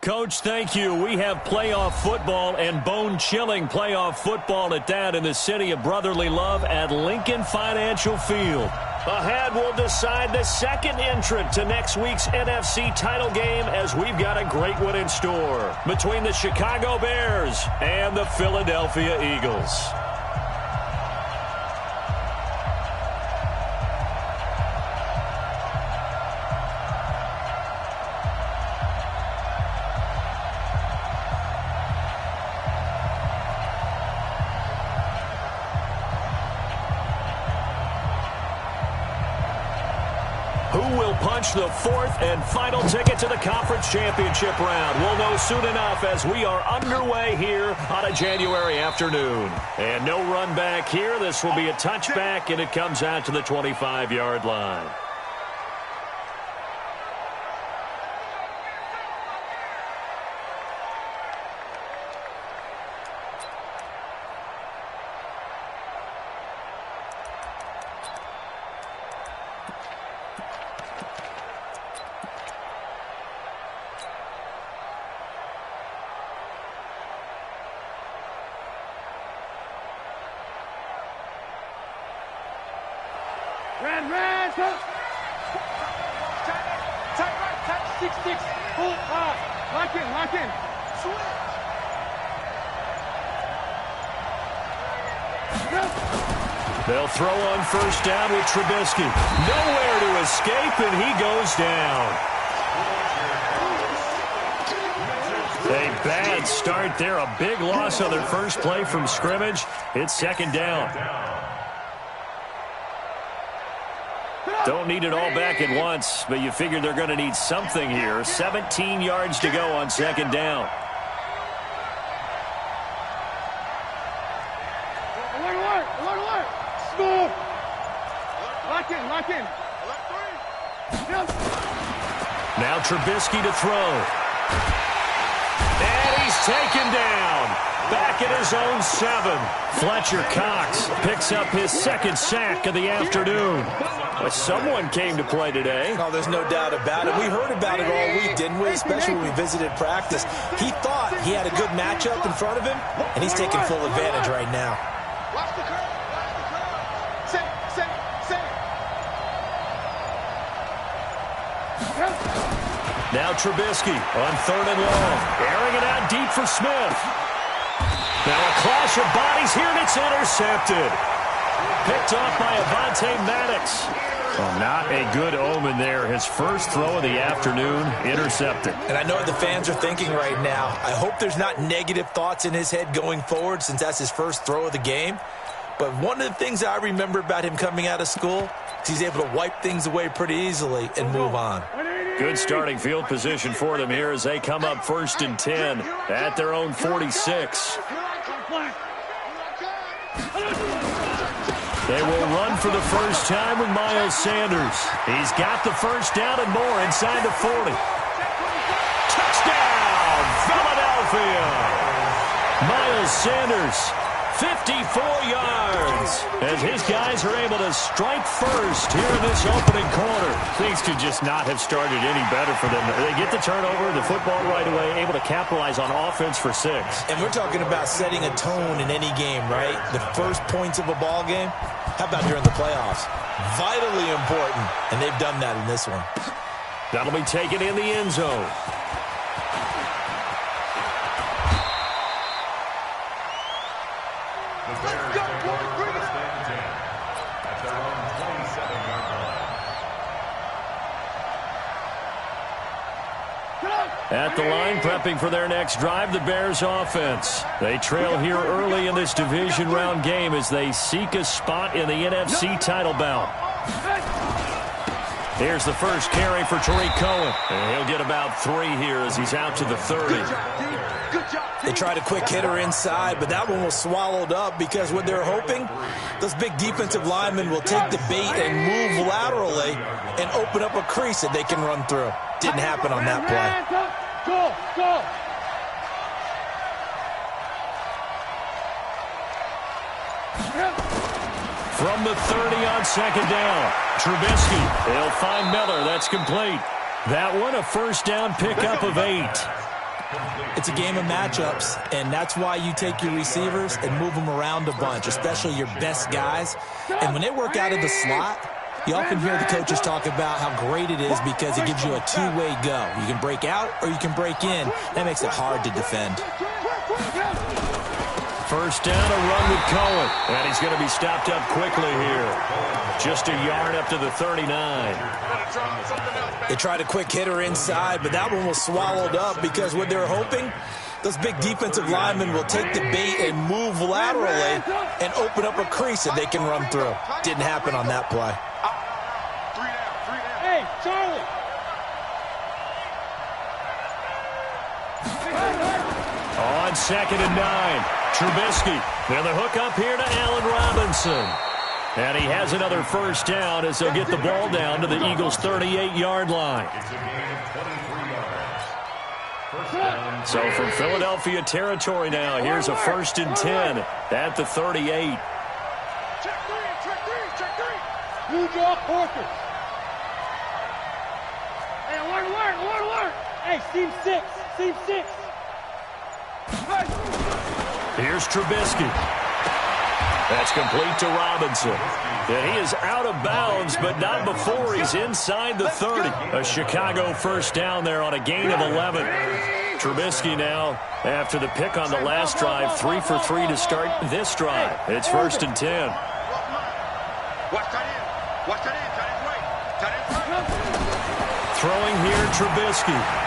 Coach, thank you. We have playoff football and bone-chilling playoff football at that in the city of brotherly love at Lincoln Financial Field. Ahead, we'll decide the second entrant to next week's NFC title game as we've got a great one in store between the Chicago Bears and the Philadelphia Eagles. The fourth and final ticket to the conference championship round. We'll know soon enough as we are underway here on a January afternoon. And no run back here. This will be a touchback, and it comes out to the 25-yard line. They'll throw on first down with Trubisky. Nowhere to escape, and he goes down. A bad start there. A big loss on their first play from scrimmage. It's second down. Don't need it all back at once, but you figure they're going to need something here. 17 yards to go on second down. Now Trubisky to throw. And he's taken down. Back at his own 7. Fletcher Cox picks up his second sack of the afternoon. Well, someone came to play today. Oh, there's no doubt about it. We heard about it all week, didn't we? Especially when we visited practice. He thought he had a good matchup in front of him, and he's taking full advantage right now. Watch the curve. Set. Now Trubisky on third and long. Airing it out deep for Smith. Now a clash of bodies here, and it's intercepted. Picked off by Avonte Maddox. Well, not a good omen there. His first throw of the afternoon, intercepted. And I know what the fans are thinking right now. I hope there's not negative thoughts in his head going forward since that's his first throw of the game. But one of the things I remember about him coming out of school is he's able to wipe things away pretty easily and move on. Good starting field position for them here as they come up first and 10 at their own 46. They will run for the first time with Miles Sanders. He's got the first down and more inside the 40. Touchdown, Philadelphia! Miles Sanders, 54 yards, as his guys are able to strike first here in this opening quarter. Things could just not have started any better for them. They get the turnover, the football right away, able to capitalize on offense for 6. And we're talking about setting a tone in any game, right? The first points of a ball game. How about during the playoffs? Vitally important, and they've done that in this one. That'll be taken in the end zone. At the line, prepping for their next drive, the Bears offense. They trail here early in this division round game as they seek a spot in the NFC title bout. Here's the first carry for Tariq Cohen. And he'll get about 3 here as he's out to the 30. They tried a quick hitter inside, but that one was swallowed up because what they're hoping, those big defensive linemen will take the bait and move laterally and open up a crease that they can run through. Didn't happen on that play. Go! From the 30 on second down, Trubisky. They'll find Miller. That's complete. That one a first down pickup of 8. It's a game of matchups, and that's why you take your receivers and move them around a bunch, especially your best guys. And when they work out of the slot, you often hear the coaches talk about how great it is because it gives you a two-way go. You can break out or you can break in. That makes it hard to defend. First down, a run with Cohen. And he's going to be stopped up quickly here. Just a yard up to the 39. They tried a quick hitter inside, but that one was swallowed up because what they're hoping, those big defensive linemen will take the bait and move laterally and open up a crease that they can run through. Didn't happen on that play. Hey, Charlie. On 2nd and 9, Trubisky. Now the hook up here to Allen Robinson. And he has another first down as they'll get the ball down to the Eagles' 38-yard line. So from Philadelphia territory now, here's a 1st and 10 at the 38. Check three. New York Porkers. Hey, alert. Hey, seam 6. Here's Trubisky. That's complete to Robinson. And he is out of bounds, but not before he's inside the 30. A Chicago first down there on a gain of 11. Trubisky now, after the pick on the last drive, 3 for 3 to start this drive. It's 1st and 10. Throwing here, Trubisky.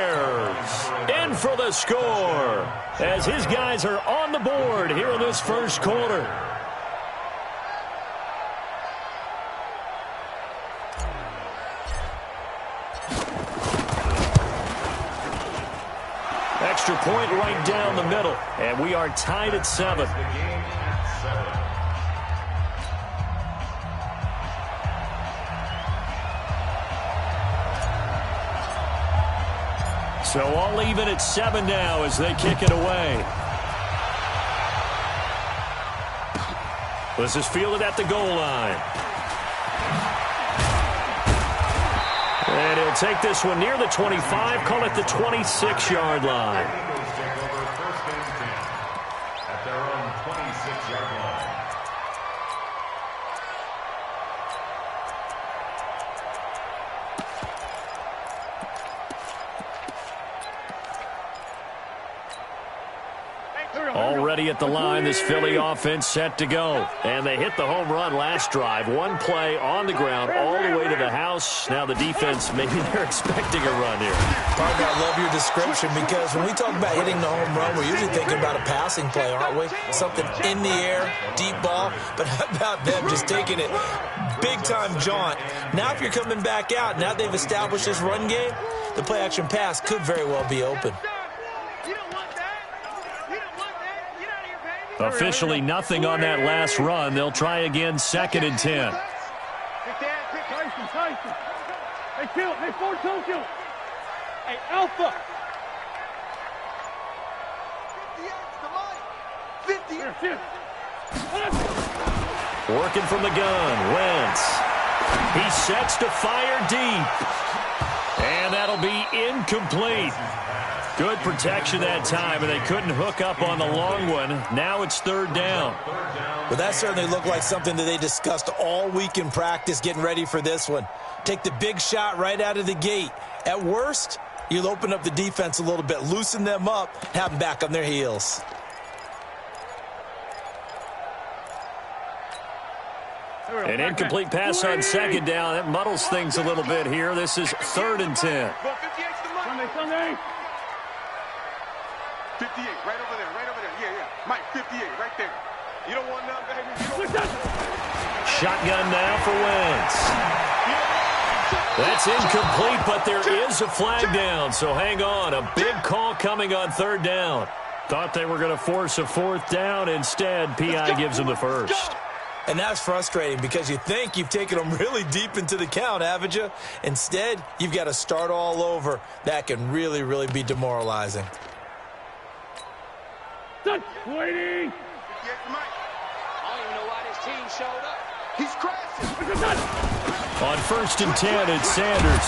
In for the score as his guys are on the board here in this first quarter. Extra point right down the middle, and we are tied at 7. So all even at 7 now as they kick it away. This is fielded at the goal line. And he'll take this one near the 25, call it the 26-yard line. At their own 26-yard line. Already at the line, this Philly offense set to go. And they hit the home run last drive. One play on the ground all the way to the house. Now the defense, maybe they're expecting a run here. Parker, I love your description because when we talk about hitting the home run, we're usually thinking about a passing play, aren't we? Something in the air, deep ball. But how about them just taking it big-time jaunt? Now if you're coming back out, now they've established this run game, the play-action pass could very well be open. Officially nothing on that last run. They'll try again, 2nd and 10. Tyson. Hey, kill. Hey, 4-2 kill. Hey, Alpha. 50. Working from the gun, Wentz. He sets to fire deep. And that'll be incomplete. Good protection that time, and they couldn't hook up on the long one. Now it's 3rd down. Well, that certainly looked like something that they discussed all week in practice getting ready for this one. Take the big shot right out of the gate. At worst, you'll open up the defense a little bit, loosen them up, have them back on their heels. An incomplete pass on 2nd down. That muddles things a little bit here. This is 3rd and 10. Sunday. 58, right over there. Yeah. Mike, 58, right there. You don't want none, baby. Shotgun now for Wentz. That's incomplete, but there is a flag down, so hang on. A big call coming on 3rd down. Thought they were going to force a 4th down. Instead, P.I. gives them the first. And that's frustrating because you think you've taken them really deep into the count, haven't you? Instead, you've got to start all over. That can really, really be demoralizing. Waiting. Yes, Mike. I don't even know why this team showed up. He's crashing. On 1st and 10, it's Sanders.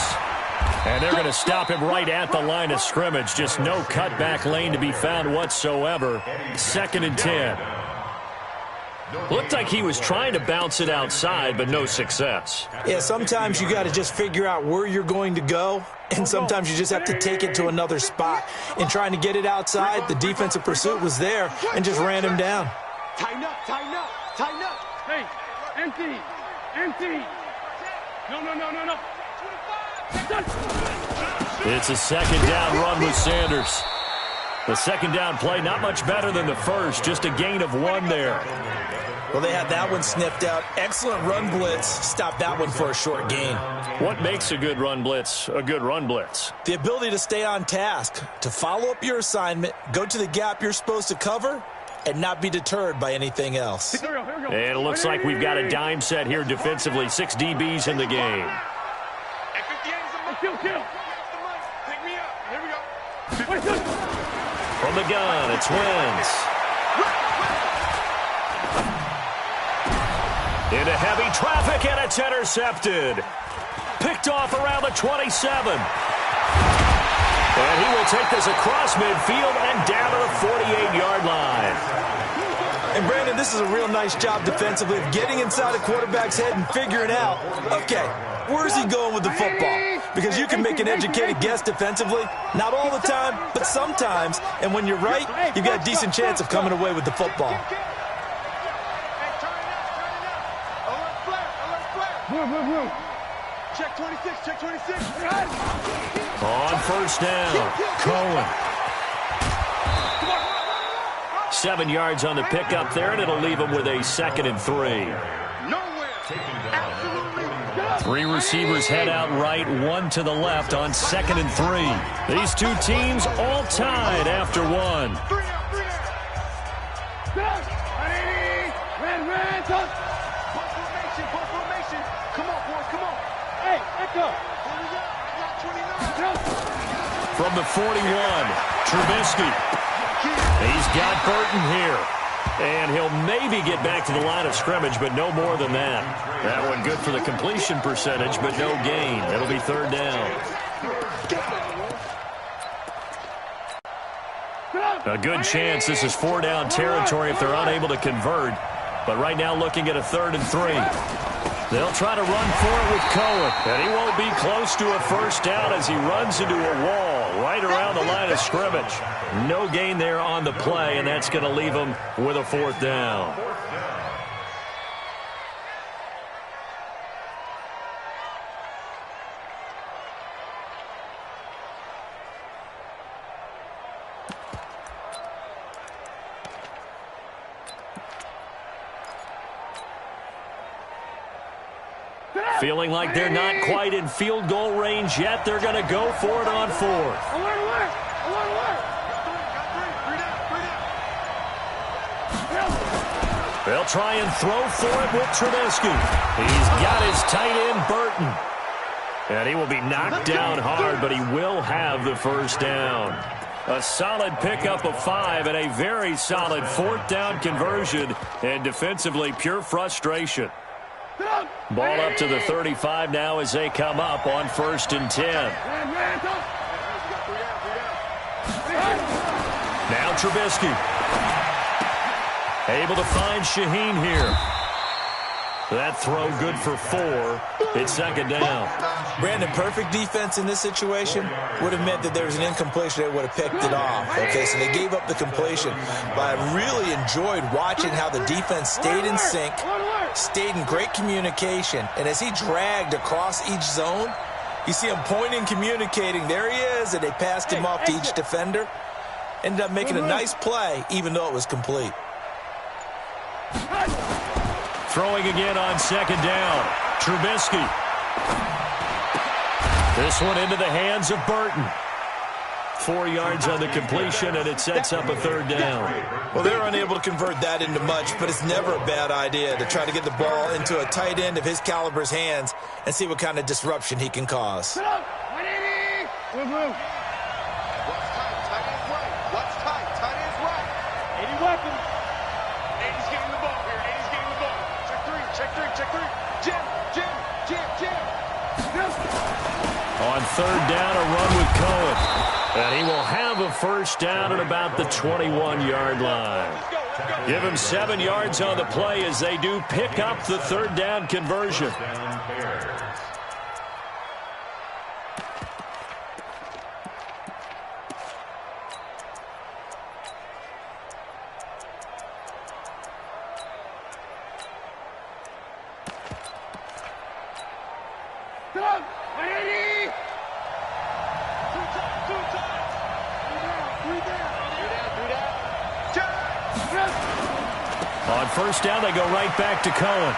And they're going to stop him right at the line of scrimmage. Just no cutback lane to be found whatsoever. 2nd and 10. Looked like he was trying to bounce it outside, but no success. Yeah, sometimes you got to just figure out where you're going to go, and sometimes you just have to take it to another spot. In trying to get it outside, the defensive pursuit was there and just ran him down. Tighten up, tighten up, tighten up. Hey, empty, empty. No. It's a 2nd down run with Sanders. The 2nd down play, not much better than the first, just a gain of 1 there. Well, they had that one sniffed out. Excellent run blitz. Stopped that one for a short gain. What makes a good run blitz a good run blitz? The ability to stay on task, to follow up your assignment, go to the gap you're supposed to cover, and not be deterred by anything else. And it looks like we've got a dime set here defensively. 6 DBs in the game. Kill. Pick me up. Here we go. From the gun, it's Wentz. Into heavy traffic, and it's intercepted. Picked off around the 27. And he will take this across midfield and down to the 48-yard line. And, Brandon, this is a real nice job defensively of getting inside a quarterback's head and figuring out, okay, where's he going with the football? Because you can make an educated guess defensively. Not all the time, but sometimes. And when you're right, you've got a decent chance of coming away with the football. Move. Check 26, check 26. On 1st down, Cohen. 7 yards on the pickup there, and it'll leave him with a 2nd and 3. Nowhere. Absolutely. 3 receivers head out right, 1 to the left on 2nd and 3. These 2 teams all tied after 1. 3 out. Red, Ball formation. Come on, boys, come on. Hey, echo. From the 41, Trubisky. He's got Burton here. And he'll maybe get back to the line of scrimmage, but no more than that. That one good for the completion percentage, but no gain. It'll be 3rd down. A good chance this is 4-down territory if they're unable to convert. But right now looking at a 3rd and 3. They'll try to run for it with Cohen. And he won't be close to a 1st down as he runs into a wall right around the line of scrimmage. No gain there on the play, and that's going to leave him with a 4th down. Feeling like they're not quite in field goal range yet. They're going to go for it on 4th. Alert. They'll try and throw for it with Trubisky. He's got his tight end, Burton. And he will be knocked down hard, but he will have the 1st down. A solid pickup of 5 and a very solid 4th down conversion. And defensively, pure frustration. Ball up to the 35 now as they come up on 1st and 10. Now Trubisky. Able to find Shaheen here. That throw good for 4. It's 2nd down. Brandon, perfect defense in this situation would have meant that there was an incompletion. They would have picked it off. Okay, so they gave up the completion. But I really enjoyed watching how the defense stayed in sync, stayed in great communication. And as he dragged across each zone, you see him pointing, communicating. There he is, and they passed him off to each defender. Ended up making a nice play, even though it was complete. Throwing again on 2nd down. Trubisky. This one into the hands of Burton. 4 yards on the completion, and it sets up a 3rd down. Well, they're unable to convert that into much, but it's never a bad idea to try to get the ball into a tight end of his caliber's hands and see what kind of disruption he can cause. Move. What's tight? Tight end's right. 80 weapons. 80's getting the ball here. 80's getting the ball. Check three. Jim. On third down, a run with Cohen. And he will have a first down at about the 21-yard line. Give him 7 yards on the play as they do pick up the third down conversion. On first down, they go right back to Cohen.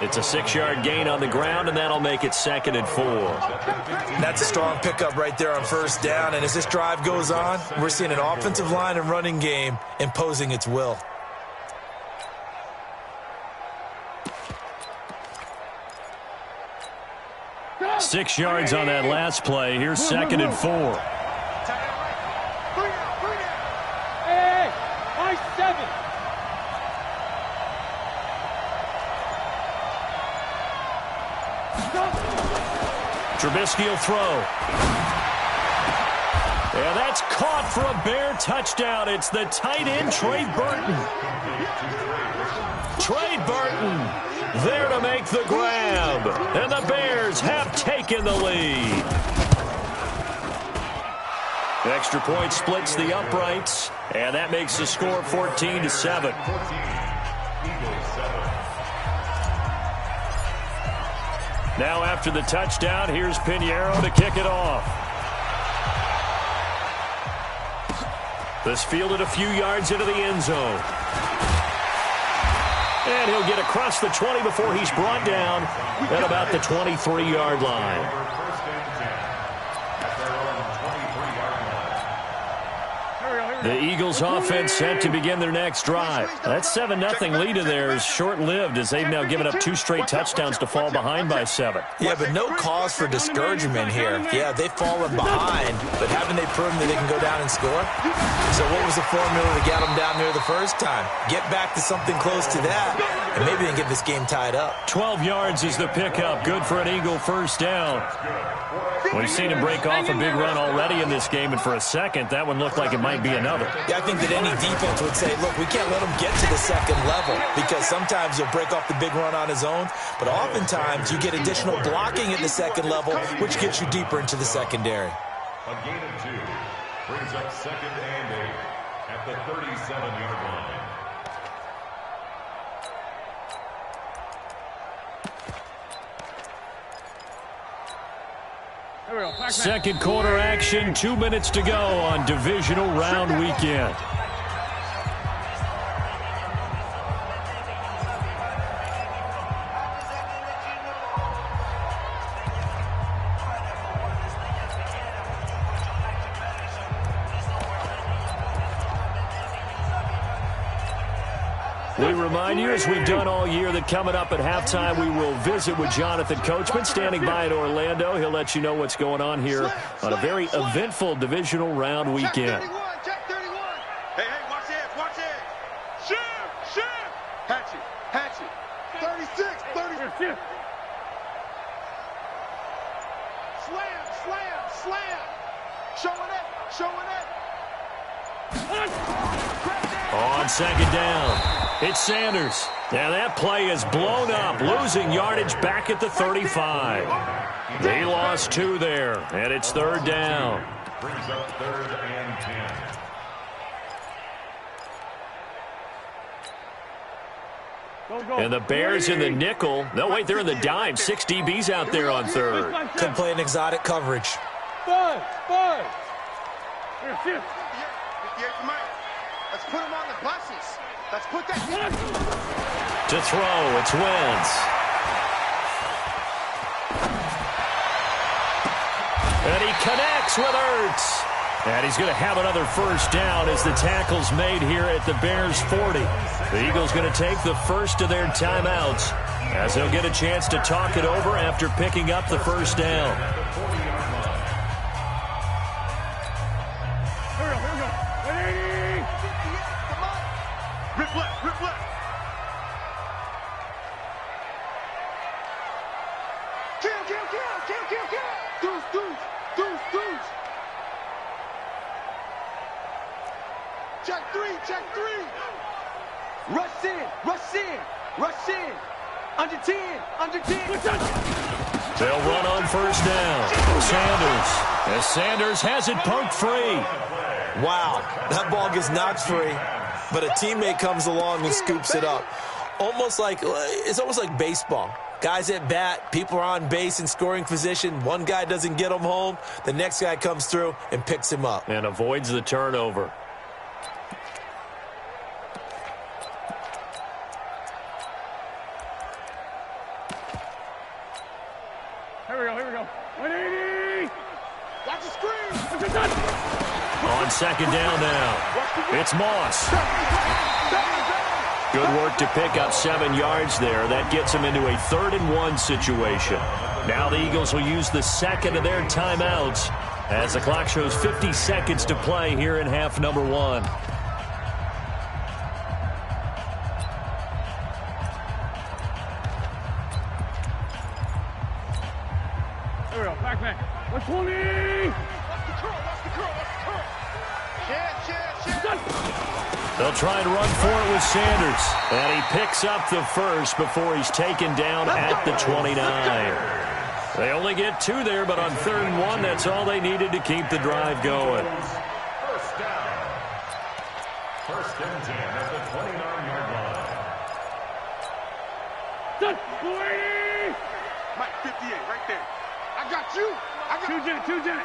It's a 6-yard gain on the ground, and that'll make it 2nd and 4. That's a strong pickup right there on first down, and as this drive goes on, we're seeing an offensive line and running game imposing its will. Six yards on that last play. Here's 2nd and 4. Trubisky will throw. And that's caught for a Bear touchdown. It's the tight end, Trey Burton. Trey Burton there to make the grab. And the Bears have taken the lead. Extra point splits the uprights. And that makes the score 14-7. Now after the touchdown, here's Pinheiro to kick it off. This fielded a few yards into the end zone. And he'll get across the 20 before he's brought down at about the 23-yard line. The Eagles offense set to begin their next drive. That 7-0 lead of theirs short-lived as they've now given up 2 straight touchdowns to fall behind by 7. Yeah, but no cause for discouragement here. Yeah, they've fallen behind, but haven't they proven that they can go down and score? So what was the formula to get them down there the first time? Get back to something close to that, and maybe they can get this game tied up. 12 yards is the pickup. Good for an Eagle first down. We've seen him break off a big run already in this game, and for a second, that one looked like it might be another. Yeah, I think that any defense would say, look, we can't let him get to the second level because sometimes he'll break off the big run on his own, but oftentimes you get additional blocking at the second level, which gets you deeper into the secondary. A gain of 2 brings up 2nd and 8 at the 37-yard line. Second quarter action, 2 minutes to go on divisional round weekend. We remind you, as we've done all year, that coming up at halftime, we will visit with Jonathan Coachman, standing by in Orlando. He'll let you know what's going on here on a very eventful divisional round weekend. Check 31. Hey, watch this, watch this. Shift. Hatch it. 36, 30. Slam. Showing it. On second down, it's Sanders. Now that play is blown up, losing yardage back at the 35. They lost 2 there, and it's third down. Brings up 3rd and 10. And the Bears in the nickel. No, wait, they're in the dime. 6 DBs out there on third. Could play an exotic coverage. Five. Yeah, you might. Let's put him on the buses. Let's put that. To throw, it's Wentz. And he connects with Ertz. And he's going to have another first down as the tackle's made here at the Bears' 40. The Eagles going to take the first of their timeouts as they'll get a chance to talk it over after picking up the first down. Rip left. Kill. check 3. Rush in, rush in, rush in. Under 10, under 10. They'll run on first down. Sanders. As Sanders has it poked free. Wow, that ball gets knocked free, but a teammate comes along and scoops it up. It's almost like baseball. Guys at bat, people are on base in scoring position. One guy doesn't get him home. The next guy comes through and picks him up. And avoids the turnover. Here we go. 180! Watch the screen. On second down now. It's Moss. Good work to pick up 7 yards there. That gets him into a 3rd and 1 situation. Now the Eagles will use the second of their timeouts as the clock shows 50 seconds to play here in half number 1. Here we go. Back. 120! Watch the curl. They'll try and run for it with Sanders. And he picks up the first before he's taken down at the 29. They only get 2 there, but on 3rd and 1, that's all they needed to keep the drive going. First down. 1st and 10 at the 29-yard line. Done. 280! Mike, 58, right there. I got you. Two Janet.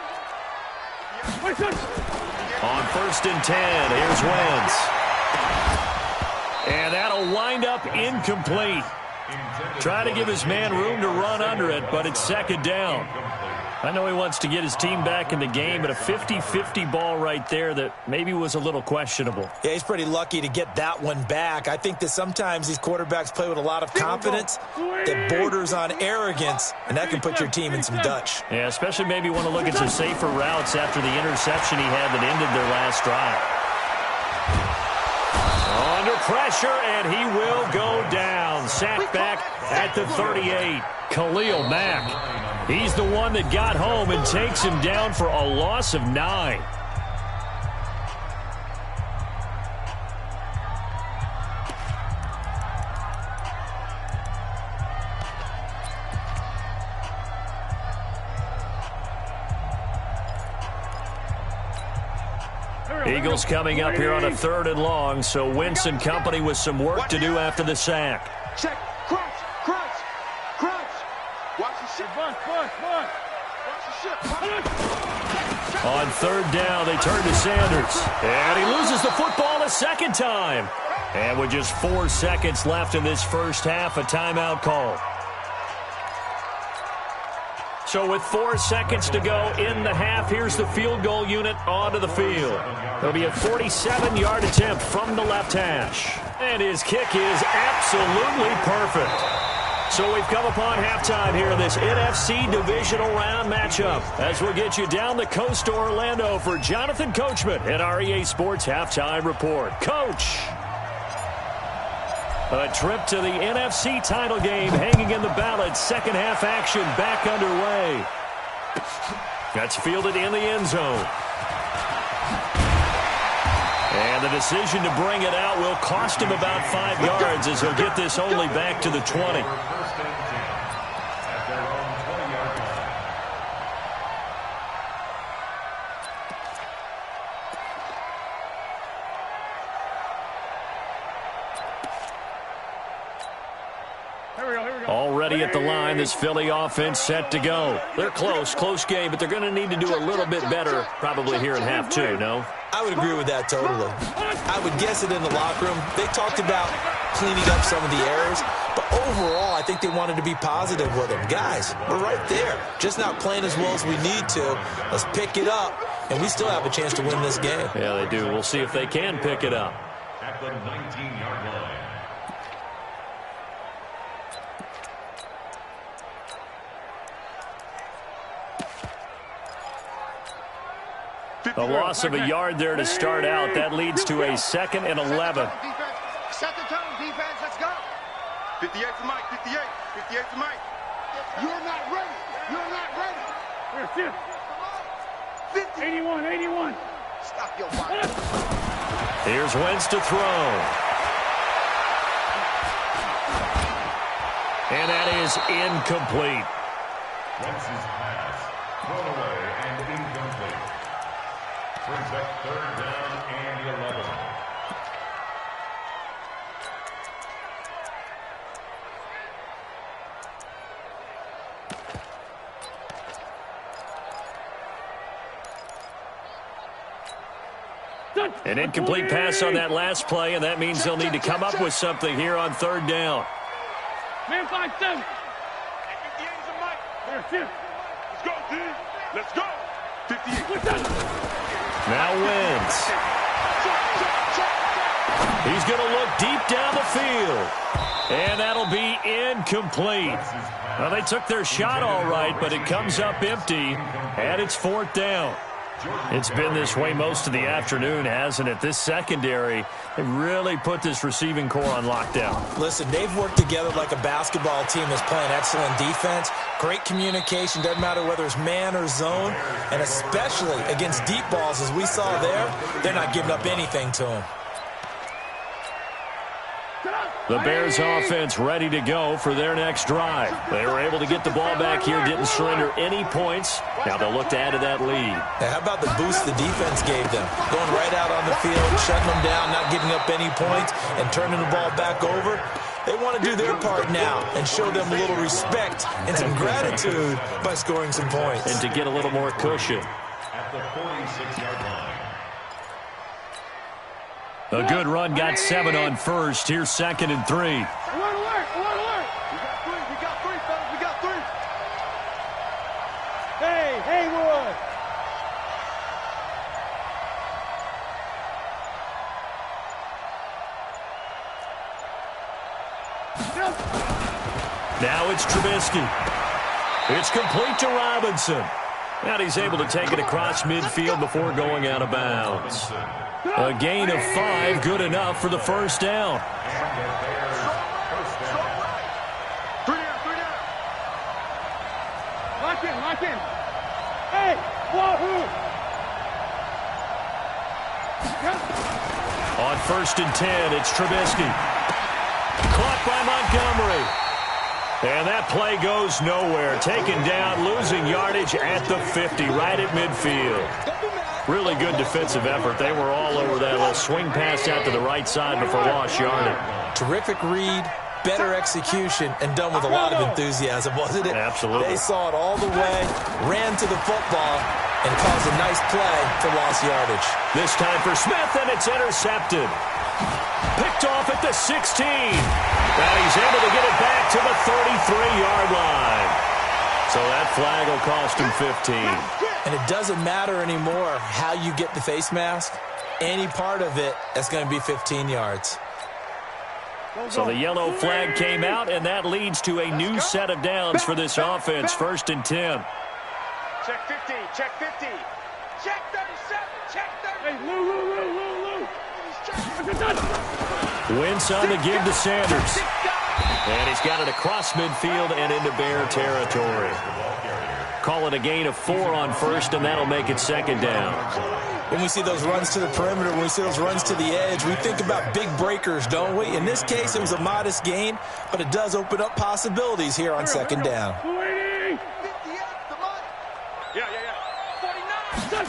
My son. On 1st and 10, here's Wentz. And that'll wind up incomplete. Try to give his man room to run under it, but it's 2nd down. I know he wants to get his team back in the game, but a 50-50 ball right there that maybe was a little questionable. Yeah, he's pretty lucky to get that one back. I think that sometimes these quarterbacks play with a lot of confidence that borders on arrogance, and that can put your team in some Dutch. Yeah, especially maybe want to look at some safer routes after the interception he had that ended their last drive. Under pressure, and he will go down. Sacked back at the 38. Khalil Mack. He's the one that got home and takes him down for a loss of 9. Eagles coming up here on a 3rd and long, so Wentz and company with some work to do after the sack. Check. Crunch. Watch the ship. Watch the ship. On 3rd down, they turn to Sanders. And he loses the football a 2nd time. And with just 4 seconds left in this first half, a timeout call. So with 4 seconds to go in the half, here's the field goal unit onto the field. It'll be a 47-yard attempt from the left hash. And his kick is absolutely perfect. So we've come upon halftime here in this NFC Divisional Round matchup as we'll get you down the coast to Orlando for Jonathan Coachman at our EA Sports Halftime Report. Coach! A trip to the NFC title game hanging in the balance. 2nd half action back underway. That's fielded in the end zone. And the decision to bring it out will cost him about 5 yards as he'll get this only back to the 20. Already at the line, this Philly offense set to go. They're close game, but they're going to need to do a little bit better probably here in half 2, no? I would agree with that totally. I would guess it in the locker room. They talked about cleaning up some of the errors, but overall, I think they wanted to be positive with them. Guys, we're right there. Just not playing as well as we need to. Let's pick it up, and we still have a chance to win this game. Yeah, they do. We'll see if they can pick it up. At the 19-yard line. A loss of a yard there to start out. That leads to a 2nd and 11. Set the tone, defense. Let's go. 58 to Mike. 58. 58 to Mike. You're not ready. You're not ready. Here's 50. 81. Stop your body. Here's Wentz to throw. And that is incomplete. Wentz's pass thrown away and incomplete. Brings up 3rd down and 11. An incomplete pass on that last play, and that means they'll need to come up with something here on 3rd down. Man 5-7. Let's go, D. Let's go. 58. Now Wentz. He's going to look deep down the field. And that'll be incomplete. Well, they took their shot all right, but it comes up empty, and it's 4th down. It's been this way most of the afternoon, hasn't it? This secondary, they really put this receiving core on lockdown. Listen, they've worked together like a basketball team that's playing excellent defense. Great communication, doesn't matter whether it's man or zone. And especially against deep balls, as we saw there, they're not giving up anything to them. The Bears offense ready to go for their next drive. They were able to get the ball back here, didn't surrender any points. Now they'll look to add to that lead. Now, how about the boost the defense gave them? Going right out on the field, shutting them down, not giving up any points, and turning the ball back over. They want to do their part now and show them a little respect and some gratitude by scoring some points. And to get a little more cushion. At the 46-yard line. A good run, got 7 on first. Here's 2nd and 3. Alert, alert, alert, alert. We got 3, fellas. We got 3. Hey, Haywood. Now it's Trubisky. It's complete to Robinson. And he's able to take it across midfield before going out of bounds. A gain of 5, good enough for the 1st down. 3 down. Lock in. Hey, wahoo. On 1st and 10, it's Trubisky. Caught by Montgomery. And that play goes nowhere. Taken down, losing yardage at the 50, right at midfield. Really good defensive effort. They were all over that little swing pass out to the right side before lost yardage. Terrific read, better execution, and done with a lot of enthusiasm, wasn't it? Absolutely. They saw it all the way, ran to the football, and caused a nice play for lost yardage. This time for Smith, and it's intercepted. Picked off at the 16. And he's able to get it back to the 33-yard line. So that flag will cost him 15. And it doesn't matter anymore how you get the face mask. Any part of it, that's going to be 15 yards. So the yellow flag came out, and that leads to a new set of downs for this offense. 1st and 10. Check 50, check 50. Check 37, check 30. Hey, Lou. Wentz on the give to Sanders. And he's got it across midfield and into Bear territory. Call it a gain of 4 on 1st, and that'll make it 2nd down. When we see those runs to the perimeter, when we see those runs to the edge, we think about big breakers, don't we? In this case, it was a modest gain, but it does open up possibilities here on 2nd down. 280. Yeah. 49.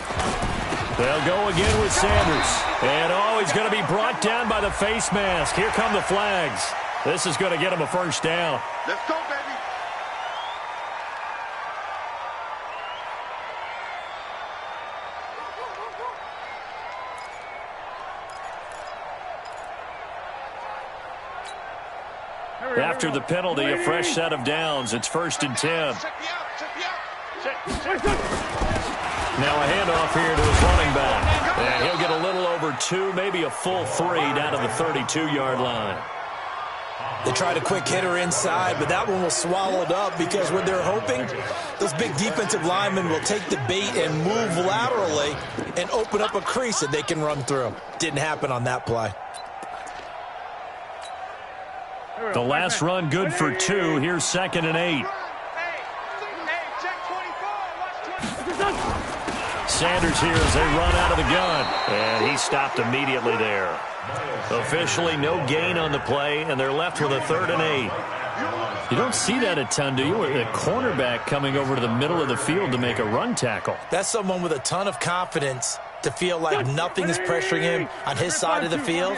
They'll go again with Sanders. And, he's going to be brought down by the face mask. Here come the flags. This is going to get him a 1st down. Let's go, baby. After the penalty, a fresh set of downs. It's 1st and 10. Now a handoff here to his running back. And he'll get a little over 2, maybe a full 3 down to the 32-yard line. They tried a quick hitter inside, but that one was swallowed up because what they're hoping, those big defensive linemen will take the bait and move laterally and open up a crease that they can run through. Didn't happen on that play. The last run good for 2. Here's 2nd and 8. Sanders here as they run out of the gun. And he stopped immediately there. Officially no gain on the play, and they're left with a 3rd and 8. You don't see that a ton, do you? With a cornerback coming over to the middle of the field to make a run tackle. That's someone with a ton of confidence to feel like nothing is pressuring him on his side of the field.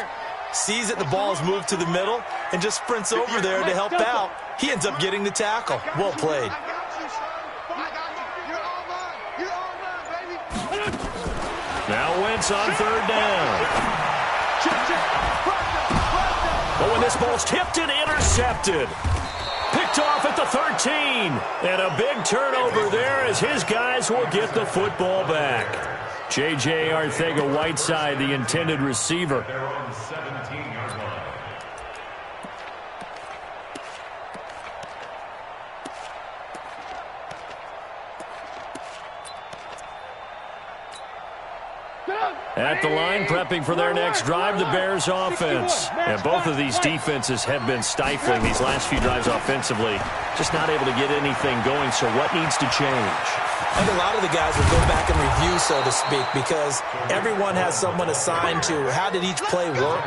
Sees that the ball is moved to the middle and just sprints over there to help out. He ends up getting the tackle. Well played. Now Wentz on 3rd down. But when this ball's tipped and intercepted. Picked off at the 13. And a big turnover there as his guys will get the football back. J.J. Arcega-Whiteside, the intended receiver. They're on the 17-yard line. At the line, prepping for their next drive, the Bears offense. And both of these defenses have been stifling these last few drives offensively. Just not able to get anything going, so what needs to change? I think a lot of the guys will go back and review, so to speak, because everyone has someone assigned to how did each play work.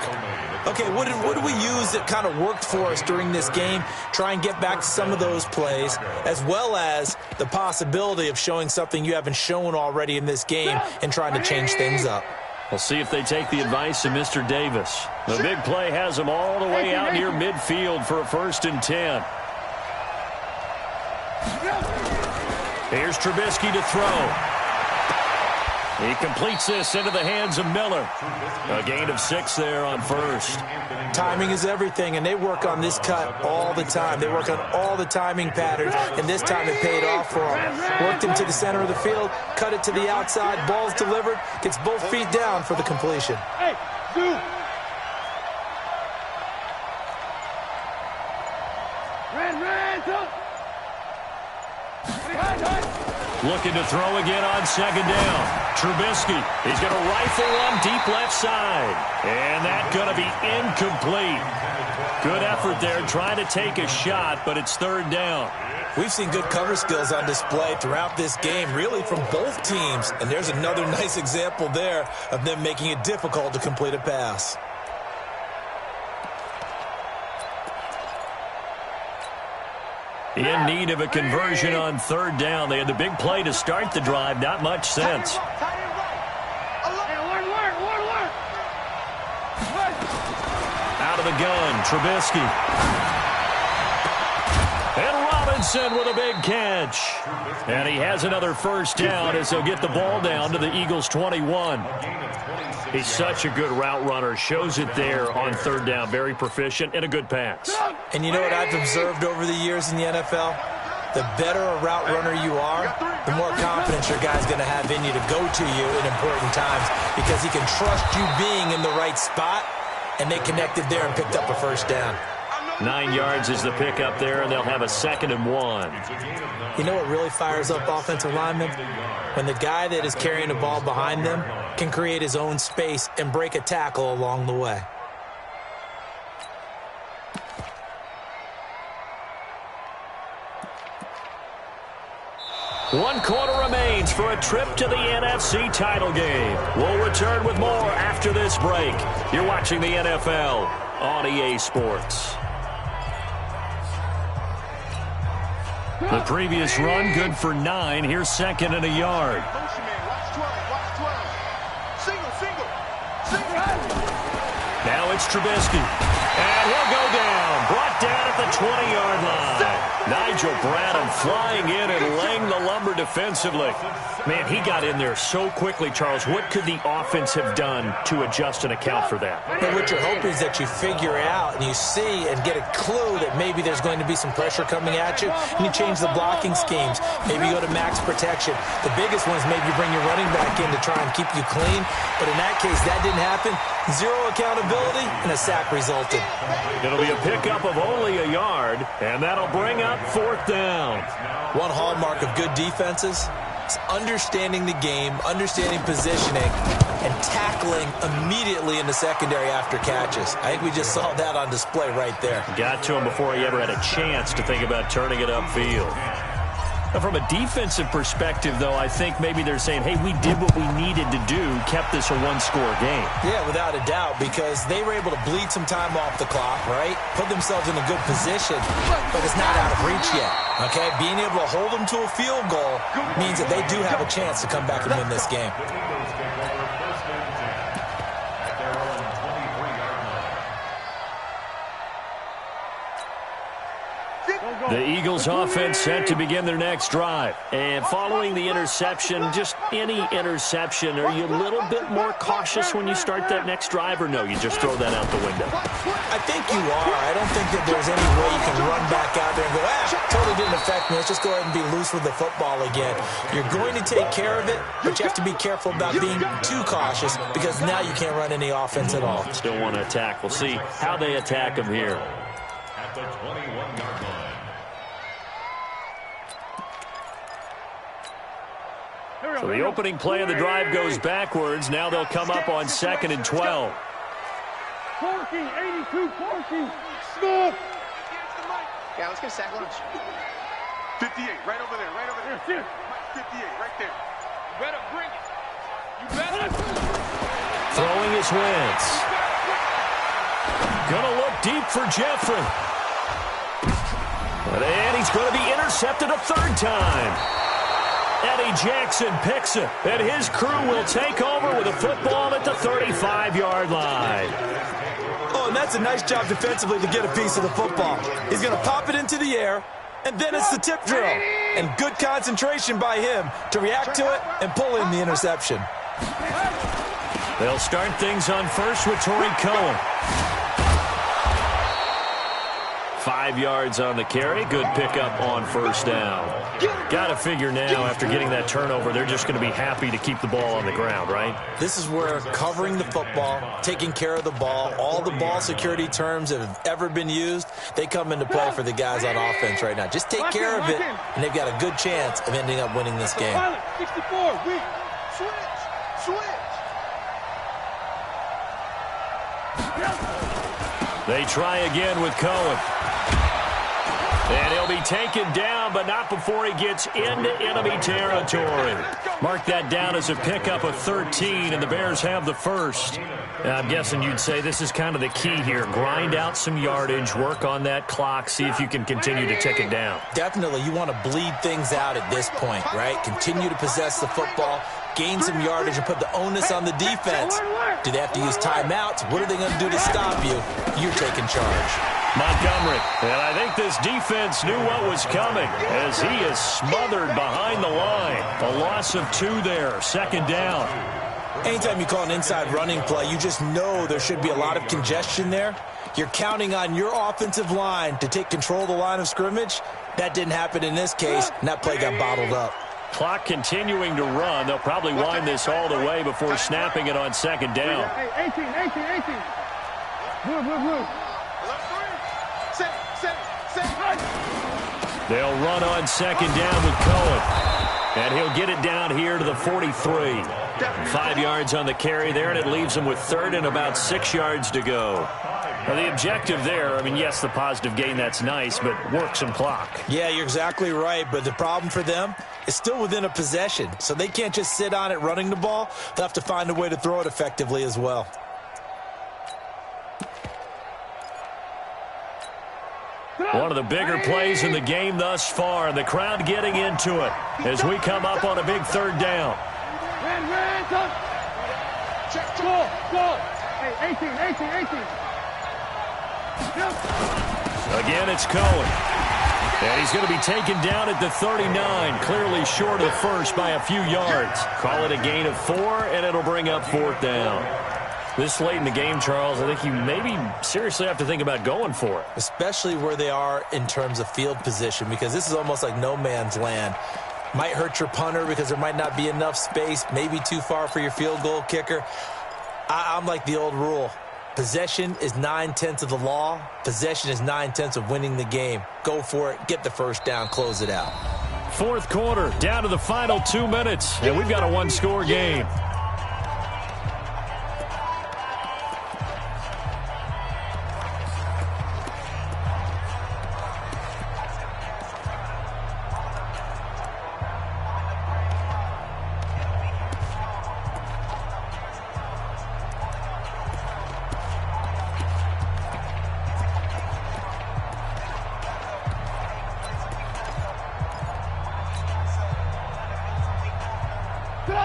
Okay, what did we use that kind of worked for us during this game? Try and get back to some of those plays, as well as the possibility of showing something you haven't shown already in this game and trying to change things up. We'll see if they take the advice of Mr. Davis. The big play has them all the way out near midfield for a 1st and 10. Here's Trubisky to throw. He completes this into the hands of Miller. A gain of 6 there on 1st. Timing is everything, and they work on this cut all the time. They work on all the timing patterns, and this time it paid off for them. Worked him to the center of the field, cut it to the outside, ball's delivered, gets both feet down for the completion. Hey, dude. Looking to throw again on 2nd down. Trubisky, he's going to rifle one deep left side. And that's going to be incomplete. Good effort there trying to take a shot, but it's 3rd down. We've seen good cover skills on display throughout this game, really from both teams. And there's another nice example there of them making it difficult to complete a pass. In need of a conversion on 3rd down. They had the big play to start the drive. Not much sense. Out of the gun, Trubisky. And Robinson with a big catch. And he has another 1st down as they'll get the ball down to the Eagles' 21. He's such a good route runner. Shows it there on 3rd down. Very proficient and a good pass. And you know what I've observed over the years in the NFL? The better a route runner you are, the more confidence your guy's going to have in you to go to you in important times because he can trust you being in the right spot, and they connected there and picked up a 1st down. 9 yards is the pickup there, and they'll have a 2nd and 1. You know what really fires up offensive linemen? When the guy that is carrying the ball behind them can create his own space and break a tackle along the way. One quarter remains for a trip to the NFC title game. We'll return with more after this break. You're watching the NFL on EA Sports. The previous run, good for 9. Here's 2nd and a yard. Now it's Trubisky. And he'll go down. Brought down at the 20-yard line. Nigel Bradham flying in and laying the lumber defensively. Man, he got in there so quickly, Charles. What could the offense have done to adjust and account for that? And what you're hoping is that you figure out and you see and get a clue that maybe there's going to be some pressure coming at you, and you change the blocking schemes. Maybe you go to max protection. The biggest one is maybe you bring your running back in to try and keep you clean. But in that case, that didn't happen. 0 accountability, and a sack resulted. It'll be a pickup of only a yard, and that'll bring up 4th down. One hallmark of good defenses is understanding the game, understanding positioning, and tackling immediately in the secondary after catches. I think we just saw that on display right there. Got to him before he ever had a chance to think about turning it upfield. From a defensive perspective, though, I think maybe they're saying, hey, we did what we needed to do, kept this a one-score game. Yeah, without a doubt, because they were able to bleed some time off the clock, right? Put themselves in a good position, but it's not out of reach yet, okay? Being able to hold them to a field goal means that they do have a chance to come back and win this game. The Eagles offense set to begin their next drive. And following the interception, just any interception, are you a little bit more cautious when you start that next drive, or no, you just throw that out the window? I think you are. I don't think that there's any way you can run back out there and go, totally didn't affect me. Let's just go ahead and be loose with the football again. You're going to take care of it, but you have to be careful about being too cautious because now you can't run any offense at all. Still want to attack. We'll see how they attack them here. At the 21-yard line. So the opening play of the drive goes backwards. Now they'll come up on 2nd and 12. 82, 14. Snoop. Yeah, let's get a sack lunch. 58, right over there, right over there. 58, right there. You better bring it. You better. Throwing his Wentz. Gonna look deep for Jeffrey. And he's going to be intercepted a third time. Eddie Jackson picks it, and his crew will take over with a football at the 35-yard line. Oh, and that's a nice job defensively to get a piece of the football. He's going to pop it into the air, and then it's the tip drill. And good concentration by him to react to it and pull in the interception. They'll start things on first with Torrey Cohen. 5 yards on the carry. Good pickup on first down. Got to figure now, after getting that turnover, they're just going to be happy to keep the ball on the ground, right? This is where covering the football, taking care of the ball, all the ball security terms that have ever been used, they come into play for the guys on offense right now. Just take care of it, and they've got a good chance of ending up winning this game. 64, we switch. They try again with Cohen. And he'll be taken down, but not before he gets into enemy territory. Mark that down as a pickup of 13, and the Bears have the first. I'm guessing you'd say this is kind of the key here. Grind out some yardage, work on that clock, see if you can continue to tick it down. Definitely, you want to bleed things out at this point, right? Continue to possess the football, gain some yardage, and put the onus on the defense. Do they have to use timeouts? What are they going to do to stop you? You're taking charge. Montgomery, and I think this defense knew what was coming as he is smothered behind the line. A loss of 2 there, 2nd down. Anytime you call an inside running play, you just know there should be a lot of congestion there. You're counting on your offensive line to take control of the line of scrimmage. That didn't happen in this case, and that play got bottled up. Clock continuing to run. They'll probably wind this all the way before snapping it on 2nd down. 18. Move. They'll run on 2nd down with Cohen. And he'll get it down here to the 43. 5 yards on the carry there, and it leaves him with 3rd and about 6 yards to go. Now, the objective there, I mean, yes, the positive gain, that's nice, but work some clock. Yeah, you're exactly right, but the problem for them is still within a possession, so they can't just sit on it running the ball. They'll have to find a way to throw it effectively as well. One of the bigger plays in the game thus far, and the crowd getting into it as we come up on a big 3rd down. Go. Hey, 18. Again, it's Cohen. And he's going to be taken down at the 39, clearly short of the first by a few yards. Call it a gain of 4, and it'll bring up 4th down. This late in the game, Charles, I think you maybe seriously have to think about going for it. Especially where they are in terms of field position, because this is almost like no man's land. Might hurt your punter because there might not be enough space, maybe too far for your field goal kicker. I'm like the old rule. Possession is 9/10 of the law. Possession is 9/10 of winning the game. Go for it. Get the first down. Close it out. 4th quarter, down to the final 2 minutes, and we've got a 1-score game.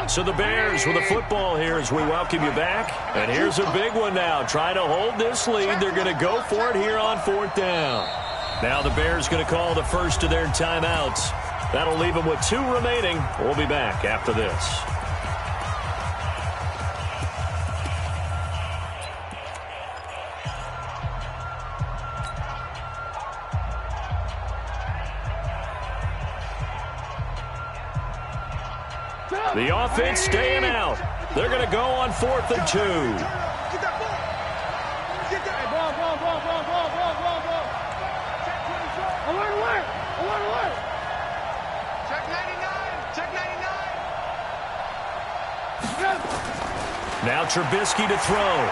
So the Bears with the football here as we welcome you back. And here's a big one now. Trying to hold this lead. They're going to go for it here on 4th down. Now the Bears going to call the first of their timeouts. That'll leave them with 2 remaining. We'll be back after this. The offense staying out. They're going to go on 4th and 2. Alert! Check 99! Check 99! Now Trubisky to throw.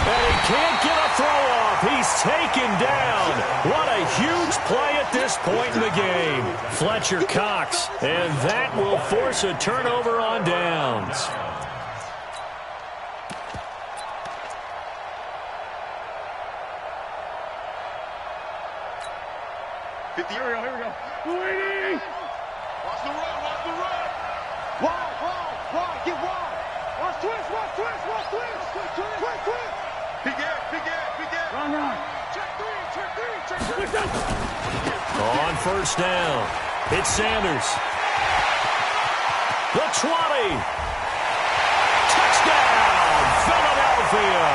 And he can't get a throw off. He's taken down. What a huge play at this point in the game. Fletcher Cox. And that will force a turnover on downs. Here we go. Waiting. Watch the run. Wide. Get wide. Watch twist. Big gap. Run. Check three. On 1st down, it's Sanders. The 20. Touchdown, Philadelphia.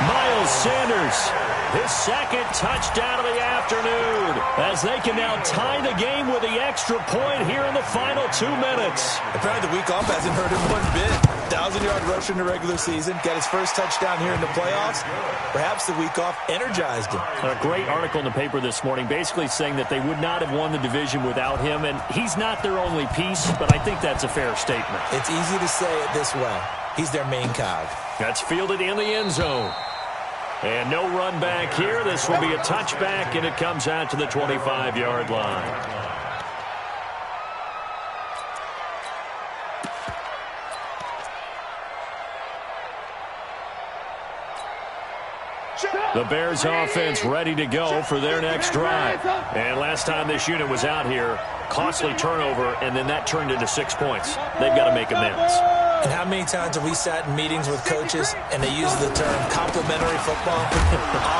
Miles Sanders, his 2nd touchdown of the afternoon, as they can now tie the game with the extra point here in the final 2 minutes. Apparently the week off hasn't hurt him one bit. 1,000-yard rusher in the regular season. Got his first touchdown here in the playoffs. Perhaps the week off energized him. A great article in the paper this morning basically saying that they would not have won the division without him, and he's not their only piece, but I think that's a fair statement. It's easy to say it this way. He's their main cog. That's fielded in the end zone. And no run back here. This will be a touchback, and it comes out to the 25-yard line. The Bears offense ready to go for their next drive. And last time this unit was out here, costly turnover, and then that turned into 6 points. They've got to make amends. And how many times have we sat in meetings with coaches and they use the term complementary football?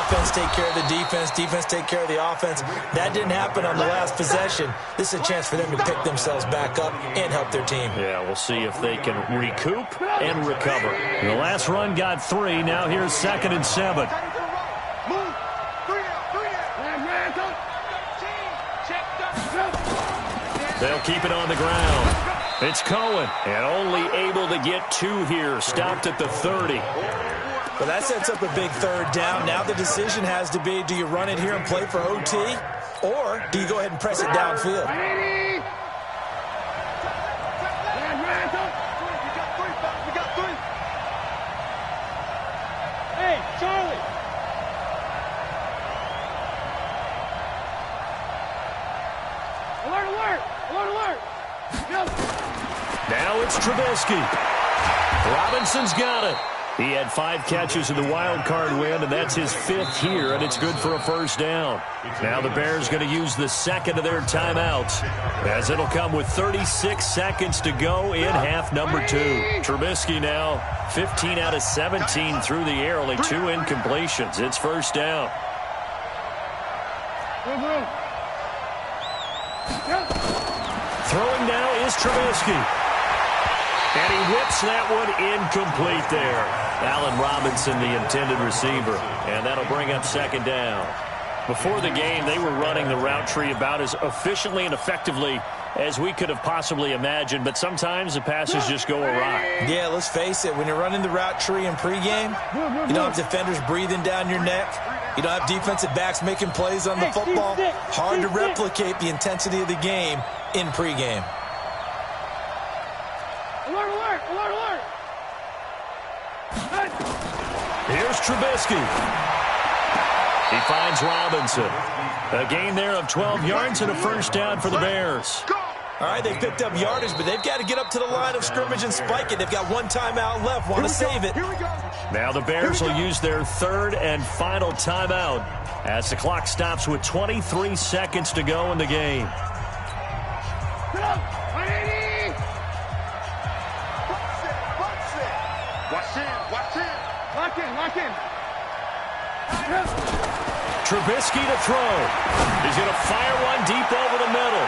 Offense take care of the defense, defense take care of the offense. That didn't happen on the last possession. This is a chance for them to pick themselves back up and help their team. Yeah, we'll see if they can recoup and recover. The last run got 3. Now here's 2nd and 7. They'll keep it on the ground. It's Cohen, and only able to get 2 here. Stopped at the 30. Well, that sets up a big 3rd down. Now the decision has to be, do you run it here and play for OT, or do you go ahead and press it downfield? Hey, Charlie. Alert. Now it's Trubisky. Robinson's got it. He had 5 catches in the wild card win, and that's his 5th here, and it's good for a 1st down. Now the Bears going to use the 2nd of their timeouts, as it'll come with 36 seconds to go in half number 2. Trubisky now 15 out of 17 through the air, only 2 incompletions. It's 1st down. Throwing now is Trubisky. And he whips that one incomplete there. Allen Robinson, the intended receiver. And that'll bring up 2nd down. Before the game, they were running the route tree about as efficiently and effectively as we could have possibly imagined. But sometimes the passes just go awry. Yeah, let's face it. When you're running the route tree in pregame, you don't have defenders breathing down your neck. You don't have defensive backs making plays on the football. Hard to replicate the intensity of the game in pregame. Alert. Here's Trubisky. He finds Robinson. A gain there of 12 yards and a 1st down for the Bears. All right, they picked up yardage, but they've got to get up to the line of scrimmage and spike it. They've got 1 timeout left. Want to save it. Now the Bears will use their 3rd and final timeout as the clock stops with 23 seconds to go in the game. Trubisky to throw. He's going to fire one deep over the middle.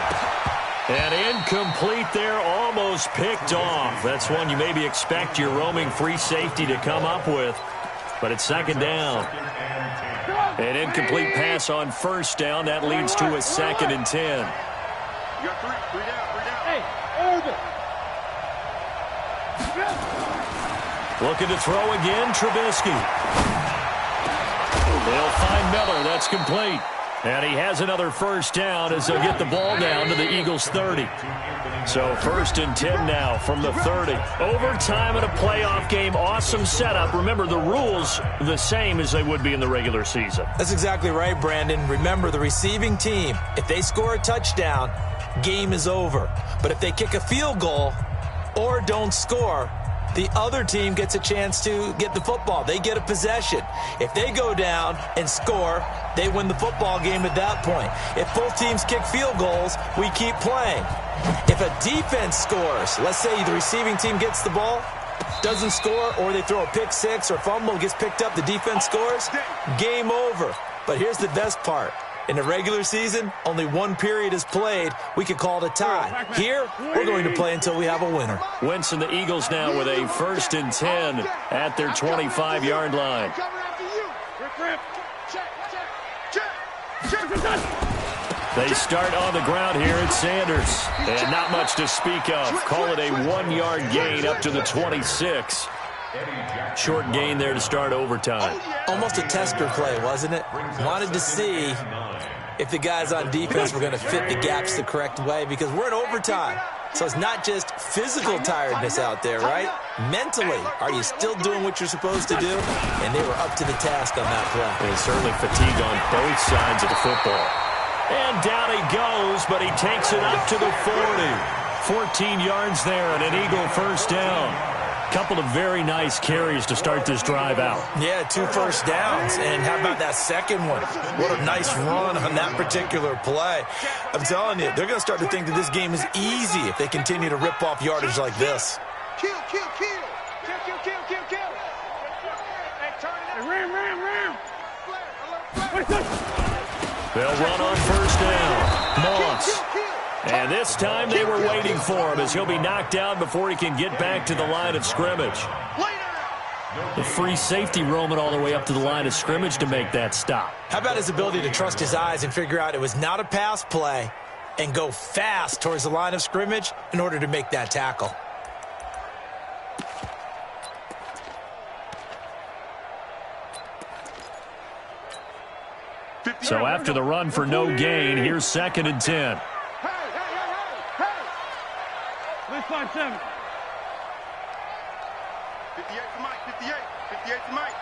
And incomplete there, almost picked off. That's one you maybe expect your roaming free safety to come up with. But it's second down. An incomplete pass on first down. That leads to a 2nd and 10. You got three down. Hey, over. Looking to throw again, Trubisky. They'll find Miller. That's complete. And he has another first down as they'll get the ball down to the Eagles' 30. So 1st and 10 now from the 30. Overtime in a playoff game. Awesome setup. Remember, the rules the same as they would be in the regular season. That's exactly right, Brandon. Remember, the receiving team, if they score a touchdown, game is over. But if they kick a field goal or don't score, the other team gets a chance to get the football. They get a possession. If they go down and score, they win the football game at that point. If both teams kick field goals, we keep playing. If a defense scores, let's say the receiving team gets the ball, doesn't score, or they throw a pick six or fumble, gets picked up, the defense scores, game over. But here's the best part. In the regular season, only one period is played. We could call it a tie. Here, we're going to play until we have a winner. Wentz and the Eagles now with a 1st and 10 at their 25-yard line. They start on the ground here at Sanders. And not much to speak of. Call it a 1-yard gain up to the 26. Short gain there to start overtime. Almost a tester play, wasn't it? Wanted to see if the guys on defense were going to fit the gaps the correct way, because we're in overtime. So it's not just physical tiredness out there, right? Mentally, are you still doing what you're supposed to do? And they were up to the task on that play. And certainly fatigue on both sides of the football. And down he goes, but he takes it up to the 40. 14 yards there and an Eagle first down. Couple of very nice carries to start this drive out. Yeah, 2 first downs. And how about that second one? What a nice run on that particular play. I'm telling you, they're going to start to think that this game is easy if they continue to rip off yardage like this. Kill. Hey, turn it up. Ram. They'll run on first down. Moss. And this time they were waiting for him as he'll be knocked down before he can get back to the line of scrimmage. The free safety roaming all the way up to the line of scrimmage to make that stop. How about his ability to trust his eyes and figure out it was not a pass play and go fast towards the line of scrimmage in order to make that tackle? So after the run for no gain, here's 2nd and 10. Let's find 7. 58 to Mike. 58 to Mike.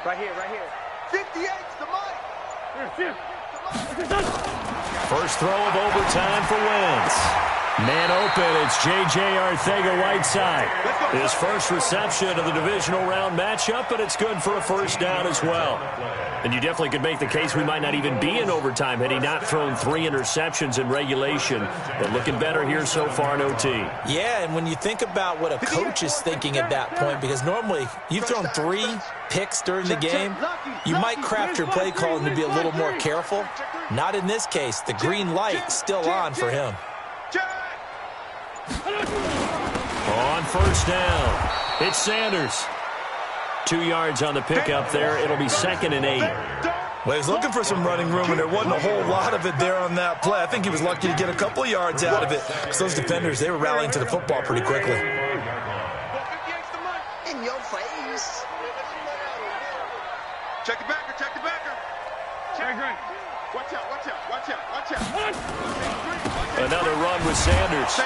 Right here. 58 to Mike. First throw of overtime for Wentz. Man open, it's J.J. Arcega-Whiteside. His first reception of the divisional round matchup, but it's good for a first down as well. And you definitely could make the case we might not even be in overtime had he not thrown 3 interceptions in regulation. But looking better here so far in OT. Yeah, and when you think about what a coach is thinking at that point, because normally you've thrown 3 picks during the game, you might craft your play calling to be a little more careful. Not in this case. The green light still on for him. On first down, it's Sanders. 2 yards on the pickup there. It'll be 2nd and 8. Well, he was looking for some running room, and there wasn't a whole lot of it there on that play. I think he was lucky to get a couple of yards out of it, because those defenders, they were rallying to the football pretty quickly. In your face. Check the backer. Watch out. Another run with Sanders.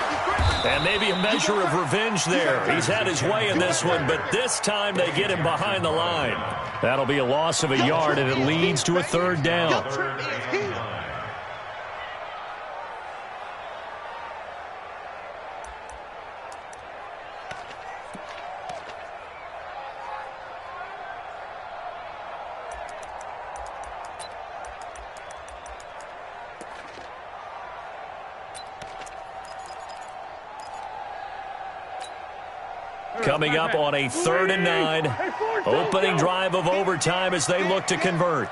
And maybe a measure of revenge there. He's had his way in this one, but this time they get him behind the line. That'll be a loss of a yard, and it leads to a 3rd down. Coming up on a 3rd and 9. Opening drive of overtime as they look to convert.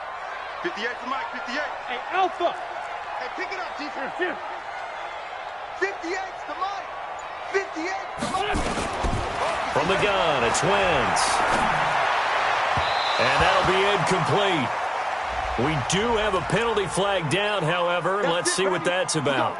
58 to Mike, 58. Hey, Alpha. Hey, pick it up, defense. 58 to Mike. 58 to Mike. From the gun, it's Wentz. And that'll be incomplete. We do have a penalty flag down, however. Let's see what that's about.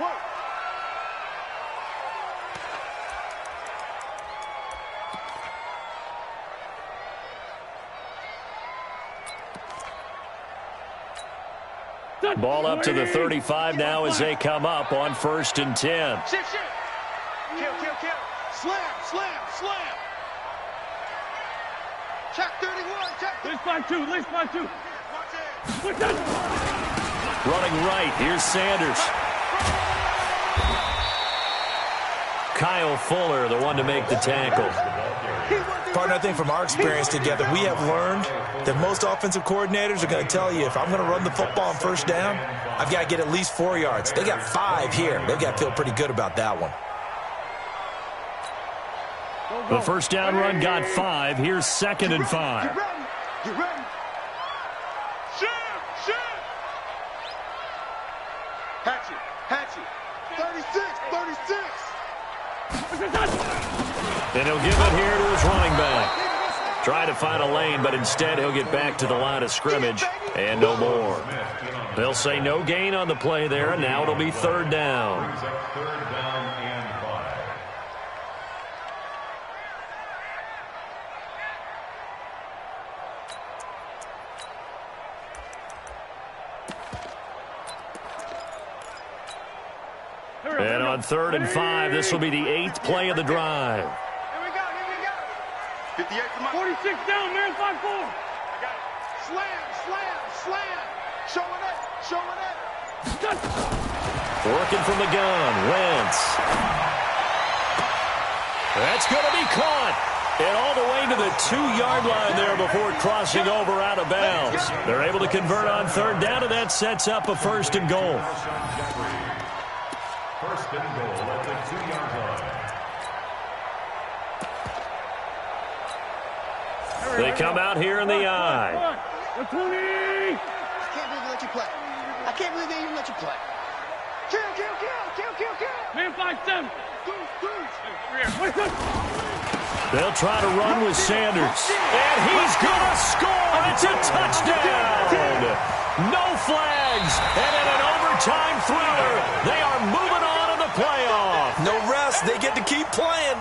Ball up to the 35 now as they come up on 1st and 10. Shift. Kill. Slam. Check 31, check. Let's find two. Watch it. Running right, here's Sanders. Kyle Fuller, the one to make the tackle. Partner, I think from our experience together, we have learned that most offensive coordinators are going to tell you, if I'm going to run the football on 1st down, I've got to get at least 4 yards. They got 5 here. They've got to feel pretty good about that one. The 1st down run got 5. Here's 2nd and 5. You ready? Shoot. Hatchet. 36. And he'll give it here to his running back. Try to find a lane, but instead he'll get back to the line of scrimmage and no more. They'll say no gain on the play there, and now it'll be 3rd down. 3rd down and 5. And on 3rd and 5, this will be the 8th play of the drive. Here we go. 58 to Mike. 46 down, man. 5-4. I got it. Slam. Showing it. Working from the gun, Wentz. That's going to be caught. And all the way to the 2-yard line there before crossing over out of bounds. They're able to convert on 3rd down, and that sets up a 1st and goal. 1st and goal at the 2-yard line. They come out here in the eye. The 20. I can't believe they even let you play. Kill. Man, 5-7. They'll try to run with Sanders. And he's going to score. It's a touchdown. No flags. And in an overtime thriller, they are moving on in the playoff. No rest. They get to keep playing.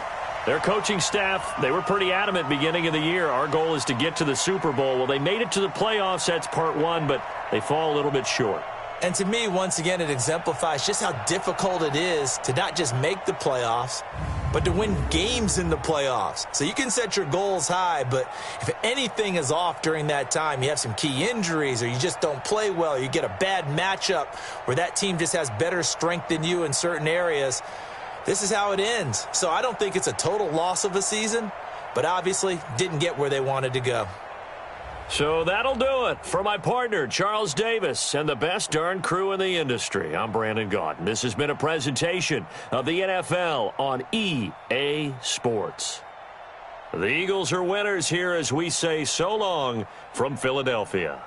Their coaching staff, they were pretty adamant beginning of the year. Our goal is to get to the Super Bowl. Well, they made it to the playoffs. That's part 1, but they fall a little bit short. And to me, once again, it exemplifies just how difficult it is to not just make the playoffs, but to win games in the playoffs. So you can set your goals high, but if anything is off during that time, you have some key injuries or you just don't play well, you get a bad matchup where that team just has better strength than you in certain areas, this is how it ends. So I don't think it's a total loss of a season, but obviously didn't get where they wanted to go. So that'll do it for my partner, Charles Davis, and the best darn crew in the industry. I'm Brandon Gaudin. This has been a presentation of the NFL on EA Sports. The Eagles are winners here as we say so long from Philadelphia.